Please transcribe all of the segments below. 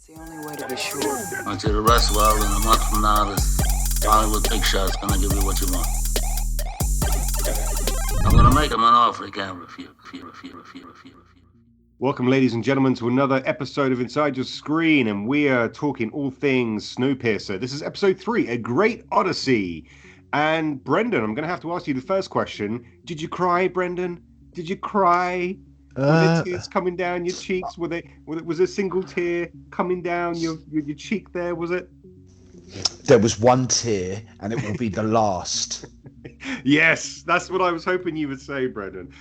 It's the only way to be sure. I want you to rest well, and a month from now, this Hollywood big shot's gonna give you what you want. I'm gonna make him an offer he can't refuse. Welcome, ladies and gentlemen, to another episode of Inside Your Screen, and we are talking all things Snowpiercer. This is episode 3, A Great Odyssey. And Brendan, I'm going to have to ask you the first question. Did you cry, Brendan? Did you cry? Were there tears coming down your cheeks? Was a single tear coming down your cheek there, was it? There was one tear, and it will be the last. Yes, that's what I was hoping you would say, Brendan.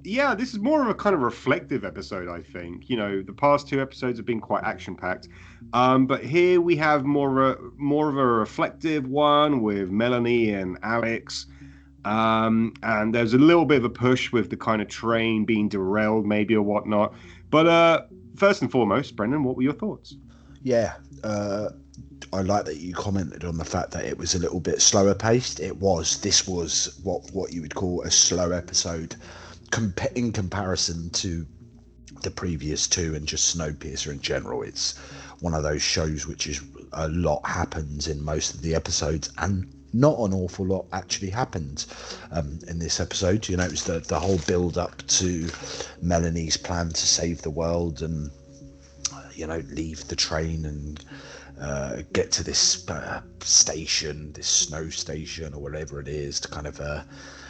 Yeah, this is more of a kind of reflective episode, I think. You know, the past 2 episodes have been quite action-packed, but here we have more of a reflective one with Melanie and Alex, and there's a little bit of a push with the kind of train being derailed, maybe, or whatnot. But first and foremost, Brendan, what were your thoughts? Yeah, I like that you commented on the fact that it was a little bit slower paced. This was what you would call a slow episode in comparison to the previous 2 and just Snowpiercer in general. It's one of those shows which is a lot happens in most of the episodes, and not an awful lot actually happened in this episode. You know, it was the whole build up to Melanie's plan to save the world and, you know, leave the train and get to this station, this snow station or whatever it is, to kind of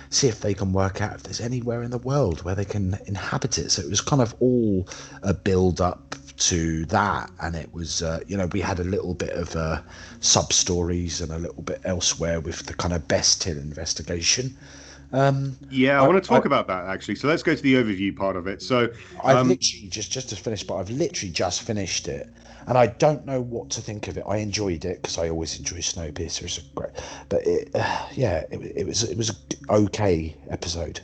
see if they can work out if there's anywhere in the world where they can inhabit it. So it was kind of all a build up to that, and it was you know, we had a little bit of sub stories and a little bit elsewhere with the kind of best till investigation. Yeah, I want to talk about that, actually. So let's go to the overview part of it. So I've literally just to finish, but I've literally just finished it, and I don't know what to think of it. I enjoyed it because I always enjoy Snowpiercer. It's great, but it was an okay episode.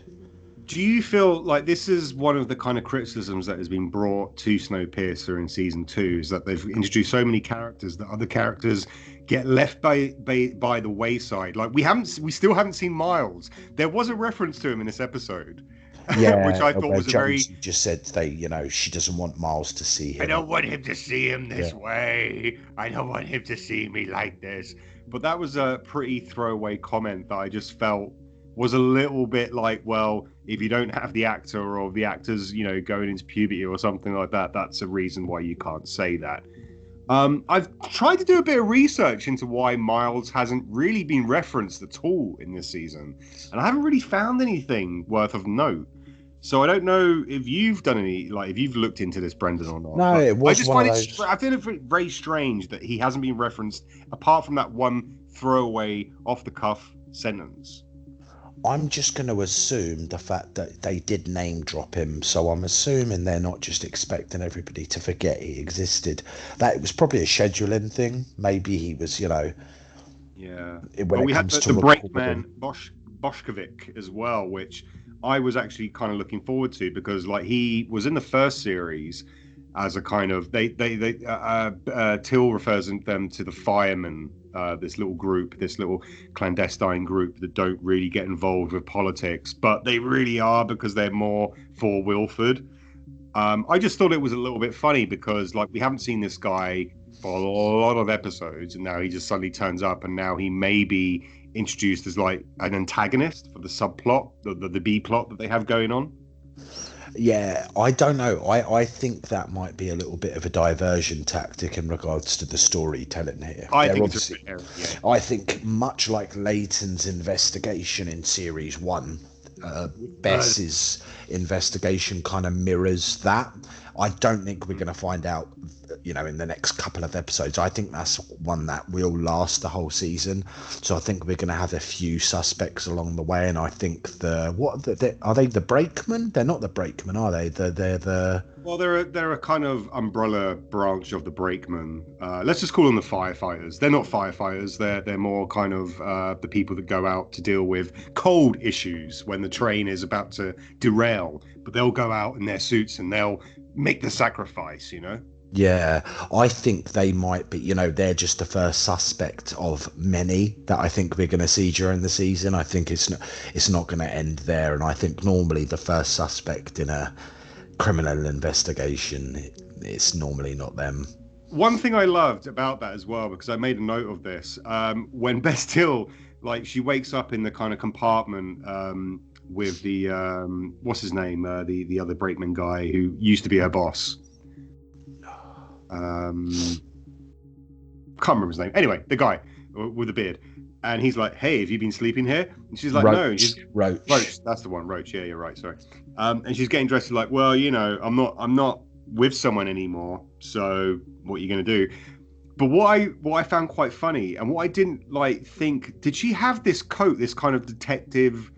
Do you feel like this is one of the kind of criticisms that has been brought to Snowpiercer in season 2, is that they've introduced so many characters that other characters get left by the wayside? Like we still haven't seen Miles. There was a reference to him in this episode, Yeah, which I thought was a very. Just said she doesn't want Miles to see him. I don't want him to see him this way. I don't want him to see me like this. But that was a pretty throwaway comment that I just felt was a little bit like, well, if you don't have the actor or the actors, you know, going into puberty or something like that, that's a reason why you can't say that. I've tried to do a bit of research into why Miles hasn't really been referenced at all in this season, and I haven't really found anything worth of note. So I don't know if you've done any, like, if you've looked into this, Brendan, or not. No, it was. I just find it. I feel it very strange that he hasn't been referenced apart from that one throwaway, off-the-cuff sentence. I'm just going to assume the fact that they did name drop him, so I'm assuming they're not just expecting everybody to forget he existed. That it was probably a scheduling thing. Maybe he was, you know. Yeah. When we had the recording. brakeman Boshkovic as well, which I was actually kind of looking forward to, because like he was in the first series as a kind of Till refers them to the Firemen. This little clandestine group that don't really get involved with politics, but they really are, because they're more for Wilford. I just thought it was a little bit funny because, like, we haven't seen this guy for a lot of episodes, and now he just suddenly turns up, and now he may be introduced as like an antagonist for the subplot, the B plot that they have going on. Yeah, I don't know. I think that might be a little bit of a diversion tactic in regards to the storytelling here. I think much like Leighton's investigation in series 1, Bess's investigation kind of mirrors that. I don't think we're going to find out, you know, in the next couple of episodes. I think that's one that will last the whole season. So I think we're going to have a few suspects along the way. And I think are they the brakemen? They're not the brakemen, are they? Well, they're a kind of umbrella branch of the brakemen. Let's just call them the firefighters. They're not firefighters. They're more kind of the people that go out to deal with cold issues when the train is about to derail. But they'll go out in their suits and they'll make the sacrifice, you know? Yeah, I think they might be, you know, they're just the first suspect of many that I think we're going to see during the season. I think it's not going to end there. And I think normally the first suspect in a criminal investigation, it's normally not them. One thing I loved about that as well, because I made a note of this, when Bastille, like, she wakes up in the kind of compartment with the what's his name, the other brakeman guy who used to be her boss. Can't remember his name. Anyway, the guy with the beard, and he's like, "Hey, have you been sleeping here?" And she's like, Roach. "No." She's, Roach. That's the one. Roach. Yeah, you're right. Sorry. And she's getting dressed like, "Well, you know, I'm not with someone anymore. So what are you going to do?" But what I found quite funny, and what I didn't like think, did she have this coat, this kind of detective,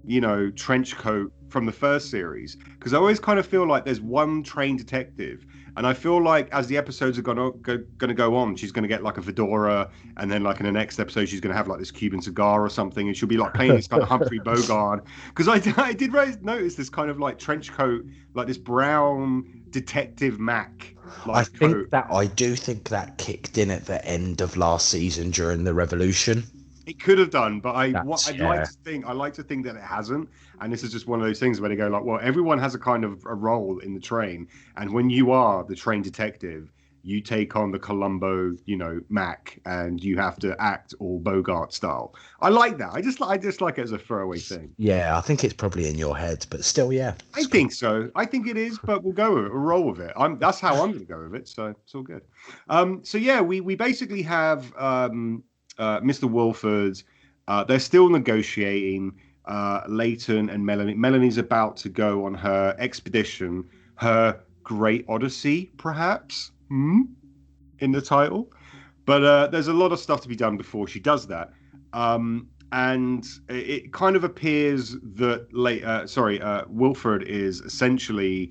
you know, trench coat from the first series? Because I always kind of feel like there's one trained detective, and I feel like as the episodes are going to go on, she's going to get like a fedora, and then like in the next episode she's going to have like this Cuban cigar or something, and she'll be like playing this kind of Humphrey Bogart. Because I did notice this kind of like trench coat, like this brown detective Mac. I do think that kicked in at the end of last season during the Revolution. It could have done, but I like to think that it hasn't. And this is just one of those things where they go like, well, everyone has a kind of a role in the train, and when you are the train detective, you take on the Columbo, you know, Mac, and you have to act all Bogart style. I like that. I just like it as a throwaway thing. Yeah, I think it's probably in your head, but still, yeah. I think so. I think it is, but we'll go with it. We'll roll with it. That's how I'm going to go with it. So it's all good. So yeah, we basically have Mr. Wilford. They're still negotiating. Leighton and Melanie. Melanie's about to go on her expedition, her Great Odyssey, perhaps, in the title. But there's a lot of stuff to be done before she does that. And it kind of appears that Wilford is essentially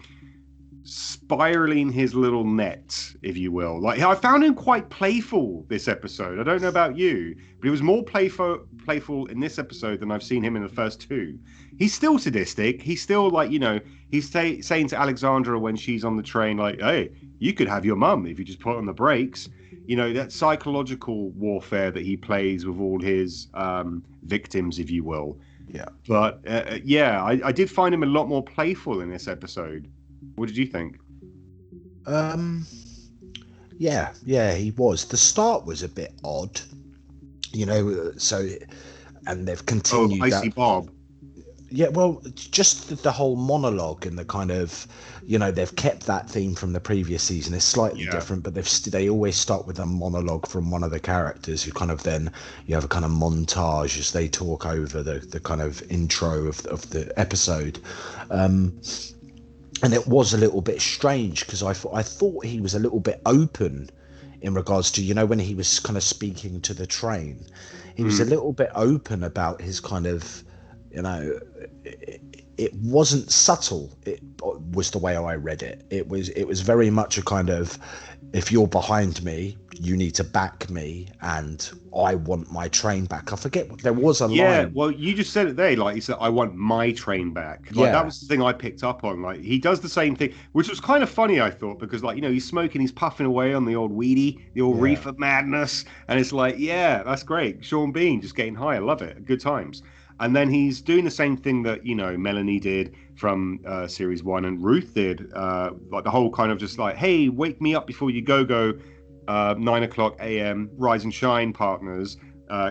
spiraling his little net, if you will. Like, I found him quite playful this episode. I don't know about you, but he was more playful in this episode than I've seen him in the first two. He's still sadistic. He's still like, you know, he's saying to Alexandra when she's on the train, like, "Hey, you could have your mum if you just put on the brakes." You know, that psychological warfare that he plays with all his victims, if you will. Yeah. But I did find him a lot more playful in this episode. What did you think? Yeah, he was. The start was a bit odd, you know. So, and they've continued. Oh, Icy Bob. Yeah, well, just the whole monologue and the kind of, you know, they've kept that theme from the previous season. It's slightly different, but they always start with a monologue from one of the characters who kind of then you have a kind of montage as they talk over the kind of intro of the episode. And it was a little bit strange because I thought he was a little bit open in regards to, you know, when he was kind of speaking to the train, he was a little bit open about his kind of, you know, it wasn't subtle. It was the way I read it. It was very much a kind of, if you're behind me, you need to back me, and I want my train back. I forget what there was a line. Yeah, well, you just said it there. Like, he said, "I want my train back." Like, that was the thing I picked up on. Like, he does the same thing, which was kind of funny, I thought, because, like, you know, he's smoking, he's puffing away on the old weedy, the old reefer madness, and it's like, yeah, that's great. Sean Bean just getting high. I love it. Good times. And then he's doing the same thing that, you know, Melanie did from series 1 and Ruth did, like the whole kind of just like, "Hey, wake me up before you go 9:00 a.m. rise and shine, partners,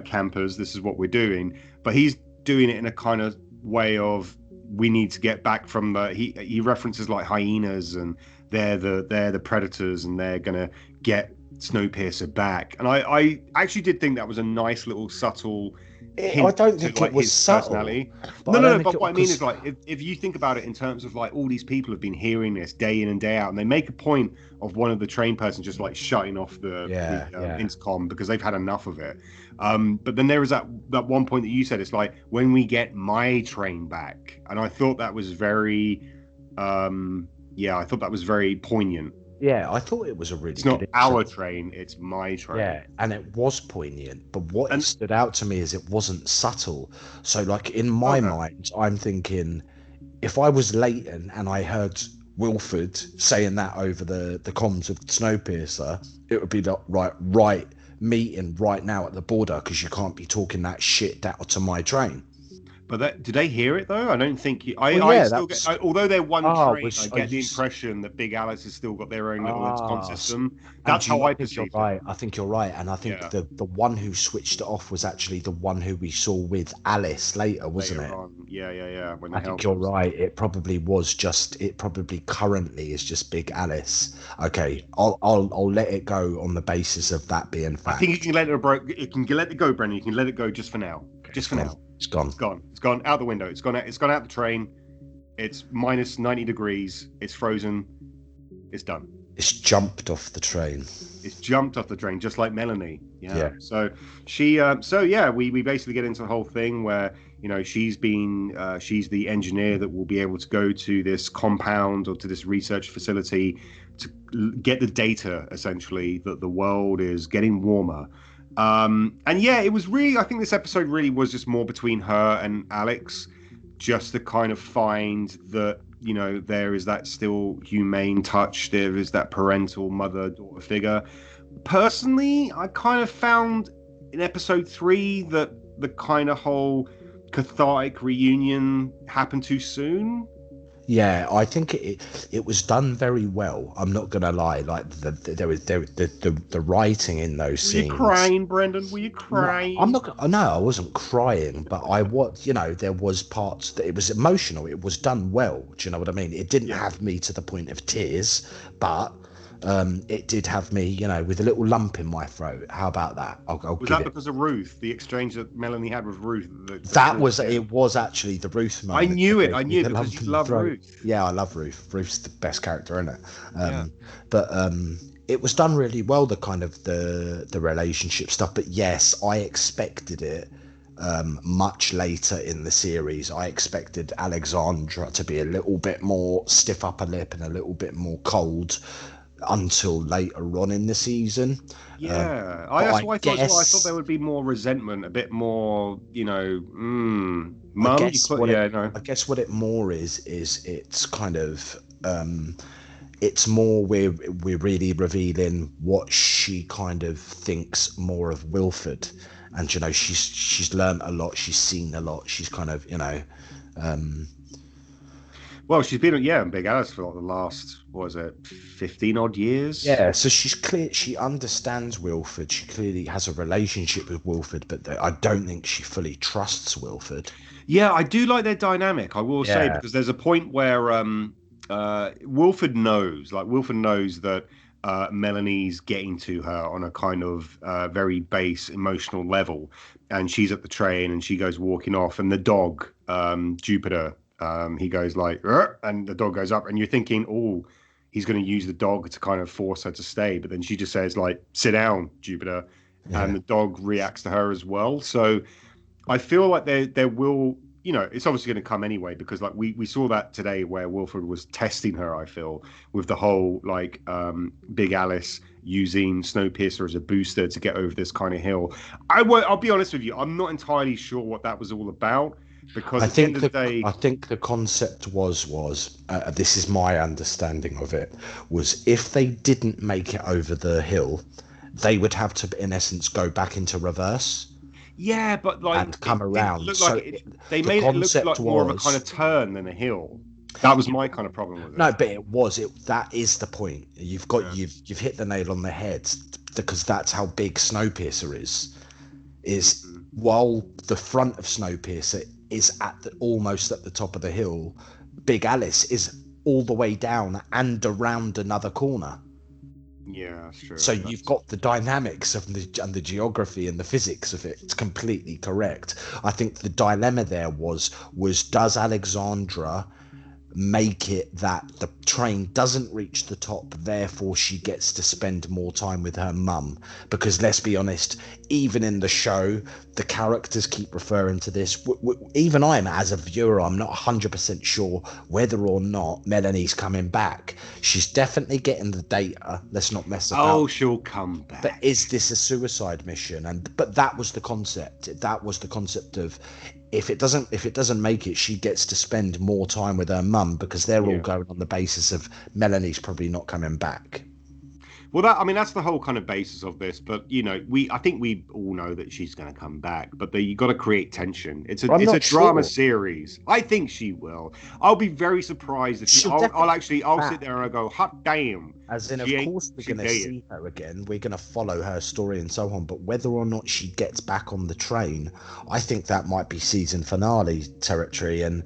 campers, this is what we're doing." But he's doing it in a kind of way of, we need to get back from the, he references like hyenas, and they're the predators, and they're gonna get Snowpiercer back. And I actually did think that was a nice little subtle I don't think it was subtle. But what I mean is, like, if you think about it in terms of, like, all these people have been hearing this day in and day out, and they make a point of one of the train persons just like shutting off the intercom because they've had enough of it. But then there is that one point that you said, it's like, when we get my train back, and I thought that was very very poignant. Yeah, I thought it was a really. It's not our train; it's my train. Yeah, and it was poignant. But what stood out to me is it wasn't subtle. So, like, in my mind, I'm thinking, if I was Leighton and I heard Wilford saying that over the comms of Snowpiercer, it would be like, right meeting right now at the border, because you can't be talking that shit out to my train. But did they hear it though? I don't think. Well, I yeah, still get. Although they're one train, I get the you impression that Big Alice has still got their own little intercom system. And That's how I think you're perceive right. it. I think you're right, and I think Yeah. the one who switched it off was actually the one who we saw with Alice later, wasn't Later it? on. Yeah. When I think you're right. It probably currently is just Big Alice. Okay, I'll let it go on the basis of that being fact. I think you can let it go, Brendan. You can let it go just for now. Just for now. It's gone. It's gone. It's gone out the window. It's gone out the train. It's minus 90 degrees. It's frozen. It's done. It's jumped off the train. It's jumped off the train, just like Melanie. Yeah. So she. We basically get into the whole thing where she's the engineer that will be able to go to this compound or to this research facility to get the data, essentially, that the world is getting warmer. It was really, I think this episode really was just more between her and Alex, just to kind of find that, there is that still humane touch, there is that parental mother-daughter figure. Personally, I kind of found in episode 3 that the kind of whole cathartic reunion happened too soon. Yeah, I think it was done very well. I'm not gonna lie. Like the writing in those scenes. Were you crying, Brendan? Were you crying? No, I wasn't crying, but there was parts that it was emotional. It was done well. Do you know what I mean? It didn't have me to the point of tears, but it did have me, with a little lump in my throat. How about that? Was that because of Ruth, the exchange that Melanie had with Ruth? It was actually the Ruth moment. I knew it because you love Ruth. Yeah, I love Ruth. Ruth's the best character in it. But it was done really well, the kind of the relationship stuff. But yes, I expected it much later in the series. I expected Alexandra to be a little bit more stiff upper lip and a little bit more cold until later on in the season. That's what I thought as well. I thought there would be more resentment, a bit more, mum. I guess what it more is it's kind of it's more we're really revealing what she kind of thinks more of Wilford, and she's learned a lot, she's seen a lot, she's kind of well, she's been in Big Alice for like the last, 15 odd years? Yeah, so she's clear. She understands Wilford. She clearly has a relationship with Wilford, but I don't think she fully trusts Wilford. Yeah, I do like their dynamic, I will say, because there's a point where Wilford knows that Melanie's getting to her on a kind of very base emotional level, and she's at the train and she goes walking off, and the dog, Jupiter, he goes like, and the dog goes up, and you're thinking, oh, he's going to use the dog to kind of force her to stay. But then she just says, like, sit down, Jupiter. Yeah. And the dog reacts to her as well. So I feel like there will, it's obviously going to come anyway, because like we saw that today where Wilford was testing her, I feel, with the whole like Big Alice using Snowpiercer as a booster to get over this kind of hill. I'll be honest with you, I'm not entirely sure what that was all about. Because at the end of the day, I think the concept was this is my understanding of it, was if they didn't make it over the hill, they would have to, in essence, go back into reverse. Yeah, but like and come around. They made it look like more of a kind of turn than a hill. That was my kind of problem with it. No, but that is the point. You've hit the nail on the head, because that's how big Snowpiercer is. While the front of Snowpiercer is almost at the top of the hill, Big Alice is all the way down and around another corner. Yeah, that's true. So you've got the dynamics of and the geography and the physics of it. It's completely correct. I think the dilemma there was does Alexandra make it that the train doesn't reach the top, therefore she gets to spend more time with her mum? Because let's be honest, even in the show, the characters keep referring to this. Even I'm, as a viewer, I'm not 100% sure whether or not Melanie's coming back. She's definitely getting the data. Let's not mess about. Oh, she'll come back. But is this a suicide mission? But that was the concept. That was the concept of, if it doesn't make it, she gets to spend more time with her mum, because they're all going on the basis of Melanie's probably not coming back. Well, that's the whole kind of basis of this. But I think we all know that she's going to come back. But you got to create tension. It's a drama series. I think she will. I'll be very surprised if I'll sit there and I'll go, hot damn. As in, of course, we're going to see her again. We're going to follow her story and so on. But whether or not she gets back on the train, I think that might be season finale territory. And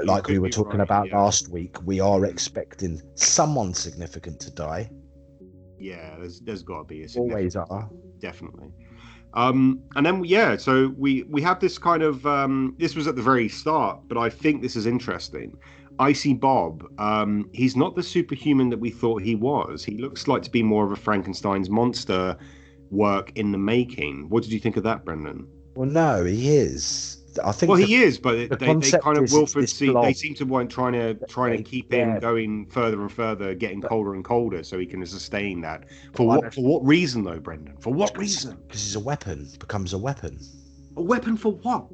like we were talking about last week, we are expecting someone significant to die. Yeah, there's got to be a always are, definitely. And then so we have this kind of this was at the very start, but I think this is interesting. Icy Bob, he's not the superhuman that we thought he was. He looks like to be more of a Frankenstein's monster work in the making. What did you think of that, Brendan? Well, no, he is. I think. Well, he is, but they kind of Wilford they seem to want trying to keep him going further and further, getting colder and colder, so he can sustain that. For what reason, though, Brendan? For what reason? Because he's a weapon. Becomes a weapon. A weapon for what?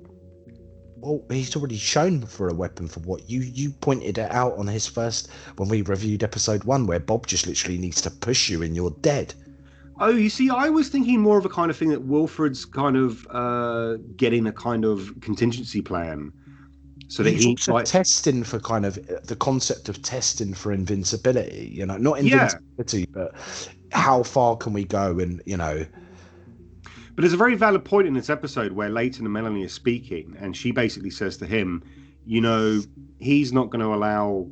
Well, he's already shown for a weapon for what you pointed it out on his first when we reviewed episode 1, where Bob just literally needs to push you and you're dead. Oh, you see, I was thinking more of a kind of thing that Wilford's kind of getting a kind of contingency plan, so that he's testing for kind of the concept of testing for invincibility. Not invincibility, but how far can we go? And But there's a very valid point in this episode where Leighton and Melanie are speaking, and she basically says to him, he's not going to allow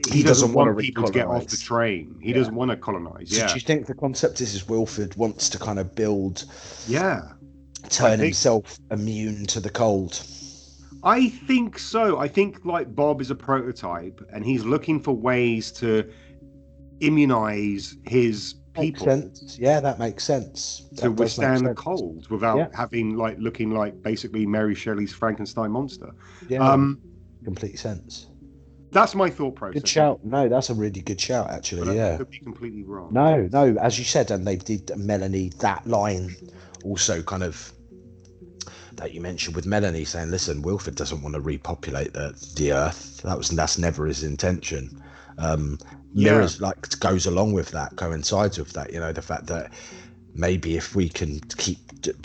he doesn't want people to get off the train. He doesn't want to colonize. So do you think the concept is Wilford wants to kind of build, turn himself immune to the cold? I think so. I think like Bob is a prototype, and he's looking for ways to immunize his people. Makes sense. Yeah, that makes sense. To withstand the cold without having looking like basically Mary Shelley's Frankenstein monster. Yeah, complete sense. That's my thought process. Good shout. No, that's a really good shout, actually. But I could be completely wrong. No, as you said, and they did Melanie, that line also kind of that you mentioned with Melanie saying, listen, Wilford doesn't want to repopulate the earth. That's never his intention. Mirrors goes along with that, coincides with that, the fact that maybe if we can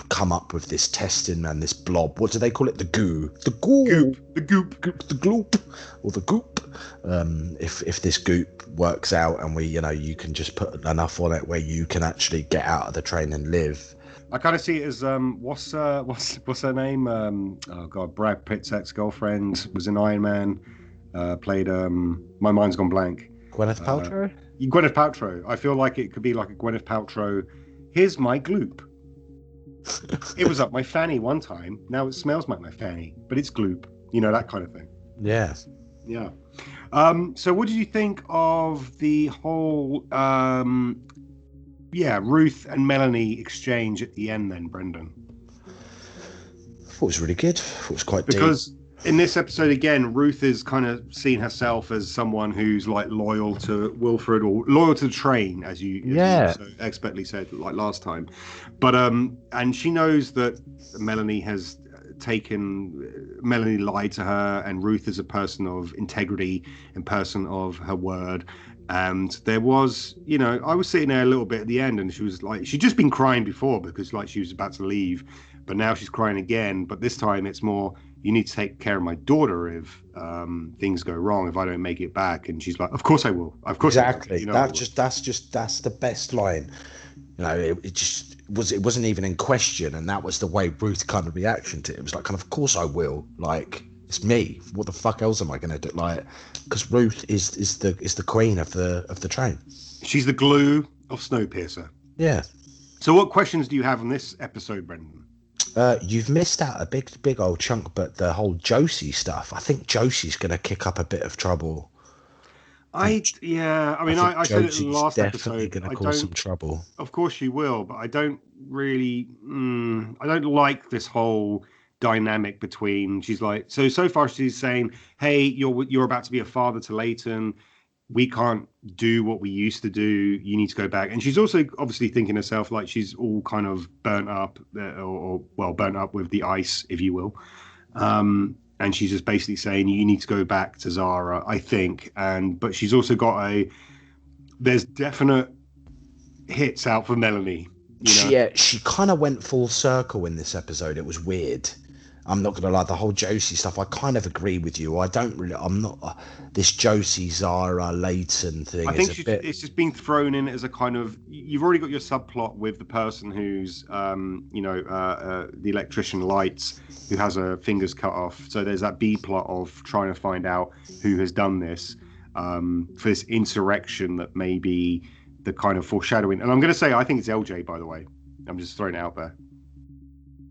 come up with this testing and this blob, what do they call it? The goop, or the goop. If this goop works out and we, you can just put enough on it where you can actually get out of the train and live. I kind of see it as what's her name? Brad Pitt's ex-girlfriend was in Iron Man. Played my mind's gone blank. Gwyneth Paltrow. Gwyneth Paltrow. I feel like it could be like a Gwyneth Paltrow. Here's my gloop. It was up my fanny one time. Now it smells like my fanny, but it's gloop. That kind of thing. Yeah. Yeah. So what did you think of the whole Ruth and Melanie exchange at the end then, Brendan? I thought it was really good. I thought it was quite because in this episode again, Ruth is kind of seeing herself as someone who's like loyal to Wilford or loyal to the train, as you so expertly said like last time. But and she knows that Melanie lied to her, and Ruth is a person of integrity and person of her word. And there was, I was sitting there a little bit at the end, and she was like, she'd just been crying before because like she was about to leave, but now she's crying again. But this time it's more, you need to take care of my daughter if things go wrong, if I don't make it back. And she's like, of course I will. Of course. Exactly. That's the best line. It wasn't even in question, and that was the way Ruth kind of reacted to it. It was like, kind of course I will. Like, it's me. What the fuck else am I going to do? Like, because Ruth is the queen of the train. She's the glue of Snowpiercer. Yeah. So what questions do you have on this episode, Brendan? You've missed out a big old chunk, but the whole Josie stuff. I think Josie's going to kick up a bit of trouble. I said it in the last episode. Going to cause some trouble. Of course she will, but I don't really. I don't like this whole dynamic between. She's like, so far she's saying, "Hey, you're about to be a father to Leighton. We can't do what we used to do. You need to go back." And she's also obviously thinking herself like she's all kind of burnt up, burnt up with the ice, if you will. And she's just basically saying, you need to go back to Zara, I think. But she's also got there's definite hits out for Melanie. She kind of went full circle in this episode. It was weird. I'm not gonna lie, the whole Josie stuff, I kind of agree with you. I'm not this Josie, Zara, Leighton thing. I think it's just been thrown in as a kind of, you've already got your subplot with the person who's the electrician Lights, who has her fingers cut off. So there's that B plot of trying to find out who has done this, for this insurrection that may be the kind of foreshadowing. And I'm going to say, I think it's LJ, by the way. I'm just throwing it out there.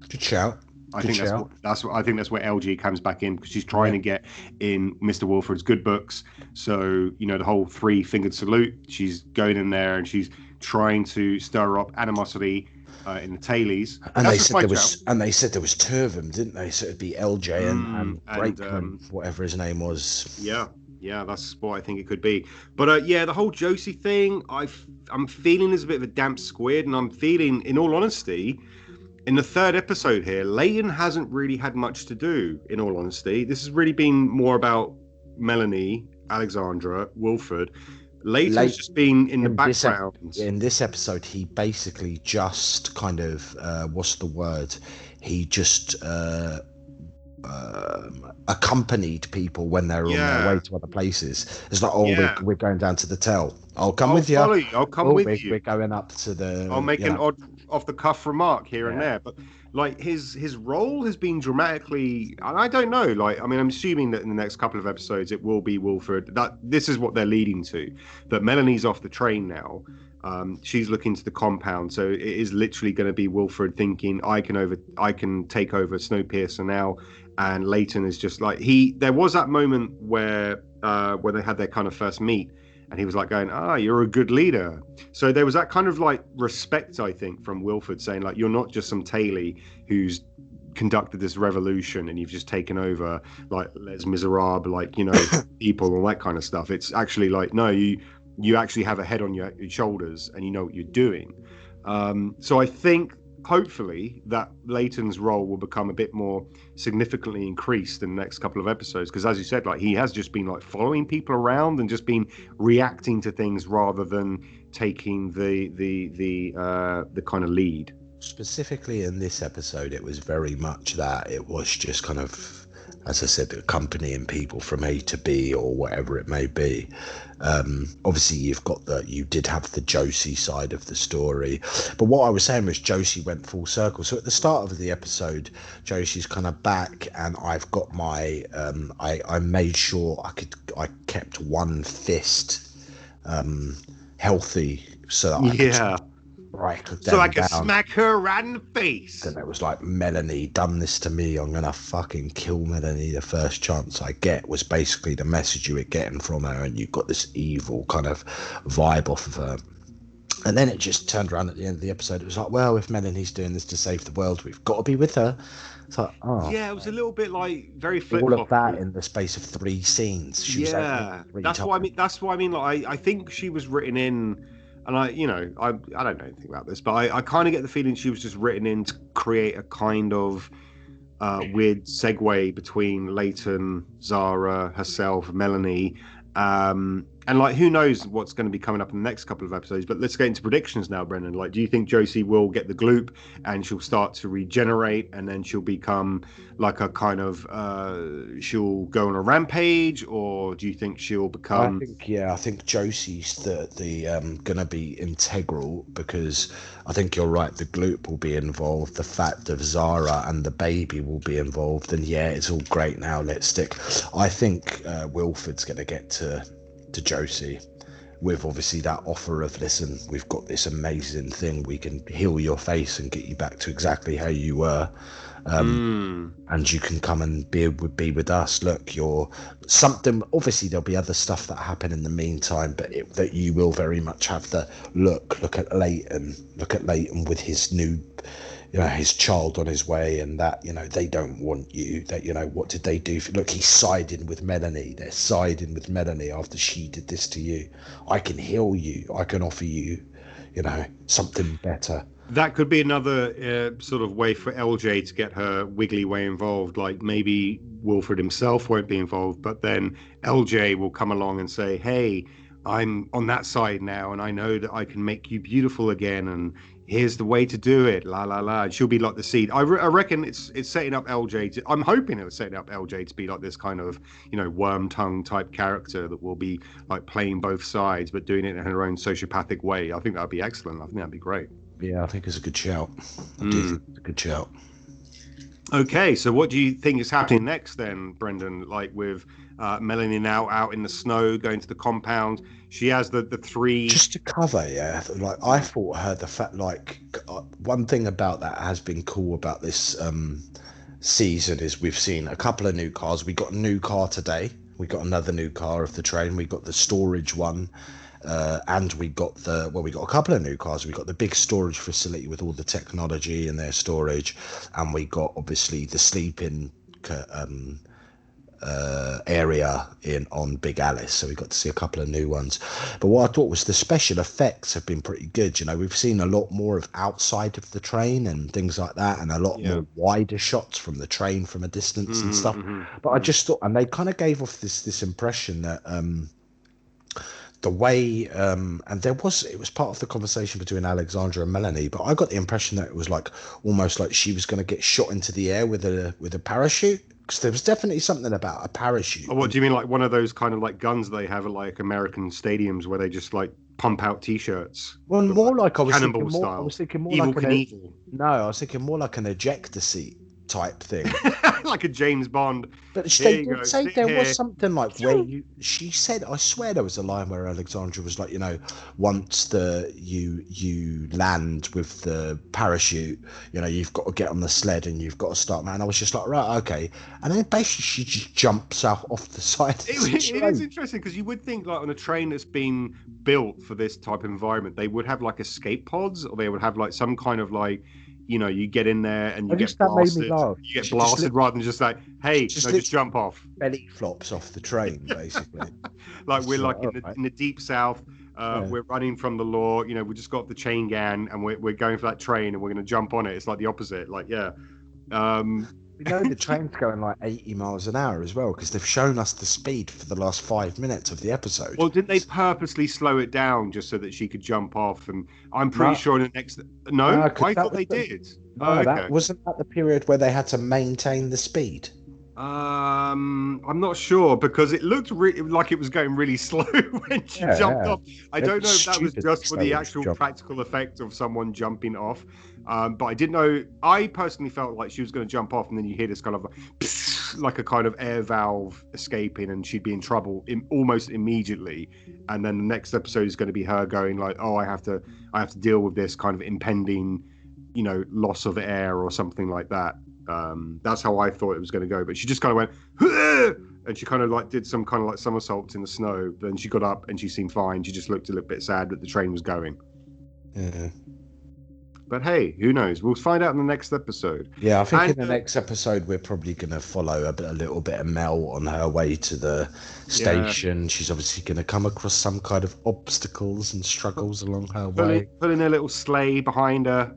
Good shout. I think that's where LG comes back in, because she's trying to get in Mr. Wilford's good books. So, the whole 3-fingered salute, she's going in there and she's trying to stir up animosity in the tailies. And they said there was 2 of them, didn't they? So it'd be LJ and Brakeman, whatever his name was. Yeah, that's what I think it could be. But the whole Josie thing, I'm feeling is a bit of a damp squid, and I'm feeling, in all honesty, in the 3rd episode here, Leighton hasn't really had much to do, in all honesty. This has really been more about Melanie, Alexandra, Wilford. Leighton's just been in the background. In this episode, he basically just kind of, what's the word? He just accompanied people when they were on their way to other places. It's like, we're going down to the Tell. I'll come with you. I'll come with you. We're going up to the... I'll make an odd off-the-cuff remark here and there. But, like, his role has been dramatically... And I don't know. Like, I mean, I'm assuming that in the next couple of episodes, it will be Wilford. This is what they're leading to. That Melanie's off the train now. She's looking to the compound. So it is literally going to be Wilford thinking, I can take over Snowpiercer now. And Leighton is just like... There was that moment where they had their kind of first meet. And he was like going, you're a good leader. So there was that kind of like respect, I think, from Wilford saying like, you're not just some tailie who's conducted this revolution and you've just taken over like Les Miserables, like, people and that kind of stuff. It's actually like, no, you actually have a head on your shoulders and you know what you're doing. So I think hopefully that Leighton's role will become a bit more significantly increased in the next couple of episodes, because as you said, like, he has just been like following people around and just been reacting to things rather than taking the kind of lead. Specifically in this episode, it was very much that. It was just kind of, as I said, accompanying people from A to B or whatever it may be. Obviously, you did have the Josie side of the story, but what I was saying was Josie went full circle. So at the start of the episode, Josie's kind of back, and I've got my I made sure I kept one fist healthy so that I could smack her right in the face. And it was like, Melanie done this to me, I'm gonna fucking kill Melanie the first chance I get, was basically the message you were getting from her, and you got this evil kind of vibe off of her. And then it just turned around at the end of the episode. It was like, well, if Melanie's doing this to save the world, we've got to be with her. It's like, it was a little bit like very flip-flop. All of that in the space of 3 scenes. That's what I mean. Like, I think she was written in. And I don't know anything about this, but I kind of get the feeling she was just written in to create a kind of weird segue between Leighton, Zara, herself, Melanie, and like, who knows what's going to be coming up in the next couple of episodes. But let's get into predictions now, Brennan. Like, do you think Josie will get the gloop and she'll start to regenerate, and then she'll become like a kind of she'll go on a rampage, or do you think she'll become... I think Josie's the gonna be integral, because I think you're right, the gloop will be involved, the fact of Zara and the baby will be involved, and it's all great now, let's stick. I think Wilford's gonna get to Josie with obviously that offer of, listen, we've got this amazing thing, we can heal your face and get you back to exactly how you were, and you can come and be with us. Look, you're something. Obviously there'll be other stuff that happen in the meantime, but that you will very much have the look at Leighton with his new, his child on his way, and that, they don't want you. That, what did they do? Look, he's siding with Melanie. They're siding with Melanie after she did this to you. I can heal you. I can offer you, something better. That could be another sort of way for LJ to get her wiggly way involved. Like, maybe Wilford himself won't be involved, but then LJ will come along and say, hey, I'm on that side now, and I know that I can make you beautiful again, and here's the way to do it. La la la. And she'll be like the seed. I reckon it's setting up LJ. I'm hoping it was setting up LJ to be like this kind of, you know, worm tongue type character that will be like playing both sides, but doing it in her own sociopathic way. I think that'd be excellent. I think that'd be great. Yeah, I think it's a good shout. I do think it's a good shout. Okay, so what do you think is happening next then, Brendan? Like with Melanie now out in the snow, going to the compound. She has the three. Just to cover, yeah. Like I thought her the fact, like one thing about that has been cool about this season is we've seen a couple of new cars. We got a new car today. We got another new car of the train. We got the storage one. And we got we got a couple of new cars. We got the big storage facility with all the technology and their storage, and we got obviously the sleeping area on Big Alice. So we got to see a couple of new ones. But what I thought was the special effects have been pretty good. You know, we've seen a lot more of outside of the train and things like that, and a lot more wider shots from the train from a distance and stuff. But I just thought, and they kind of gave off this impression that the way and it was part of the conversation between Alexandra and Melanie, but I got the impression that it was like almost like she was going to get shot into the air with a parachute, because there was definitely something about a parachute. Oh, what do you mean, like one of those kind of like guns they have at like American stadiums where they just like pump out t-shirts? Well, more like I was thinking more Evil like Knievel. I was thinking more like an ejector seat type thing. Like a James Bond. But they did say there was something like where she said, I swear there was a line where Alexandra was like, you know, once you land with the parachute, you know, you've got to get on the sled and you've got to start, man. I was just like, right, okay. And then basically she just jumps out off the side. It is interesting because you would think like on a train that's been built for this type of environment, they would have like escape pods, or they would have like some kind of like, you know, you get in there and you get blasted. You get blasted rather than just like, hey, just jump off. Belly flops off the train, basically. Like we're like in the deep south. We're running from the law. You know, we just got the chain gang and we're going for that train and we're going to jump on it. It's like the opposite. Like, yeah. We know the train's going like 80 miles an hour as well, because they've shown us the speed for the last 5 minutes of the episode. Well, didn't they purposely slow it down just so that she could jump off? And I'm pretty sure in the next... No, I thought they did. No, okay. Wasn't that the period where they had to maintain the speed? I'm not sure, because it looked like it was going really slow when she jumped off. I don't know if that was just for the actual practical effect of someone jumping off. But I didn't know. I personally felt like she was going to jump off, and then you hear this kind of like a kind of air valve escaping, and she'd be in trouble almost immediately. And then the next episode is going to be her going like, "Oh, I have to deal with this kind of impending, you know, loss of air or something like that." That's how I thought it was going to go. But she just kind of went, "Hur!" And she kind of like did some kind of like somersaults in the snow. Then she got up and she seemed fine. She just looked a little bit sad that the train was going. Yeah. But hey, who knows? We'll find out in the next episode. Yeah, I think in the next episode we're probably going to follow a little bit of Mel on her way to the station. Yeah. She's obviously going to come across some kind of obstacles and struggles along her way. Putting a little sleigh behind her,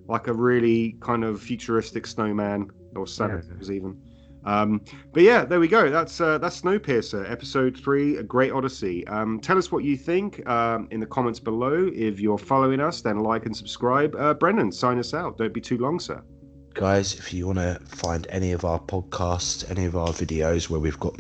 like a really kind of futuristic snowman, or Santa Claus even. But yeah, there we go. That's Snowpiercer, episode 3, A Great Odyssey. Tell us what you think in the comments below. If you're following us, then like and subscribe. Brendan, sign us out. Don't be too long, sir. Guys, if you want to find any of our podcasts, any of our videos where we've got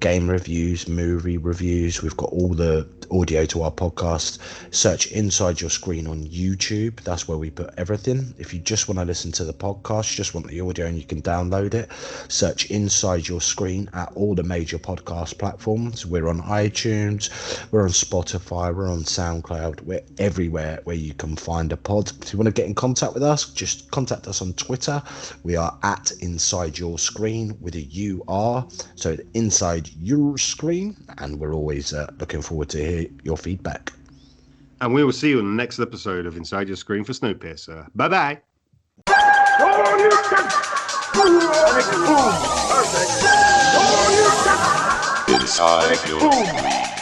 game reviews, movie reviews, we've got all the audio to our podcast, search Inside Your Screen on YouTube. That's where we put everything. If you just want to listen to the podcast, just want the audio and you can download it, search Inside Your Screen at all the major podcast platforms. We're on iTunes, we're on Spotify, we're on SoundCloud, we're everywhere where you can find a pod. If you want to get in contact with us, just contact us on Twitter. We are at Inside Your Screen with a UR, so Inside Your Screen, and we're always looking forward to hear your feedback. And we will see you on the next episode of Inside Your Screen for Snowpiercer. Bye bye. Inside Your Screen.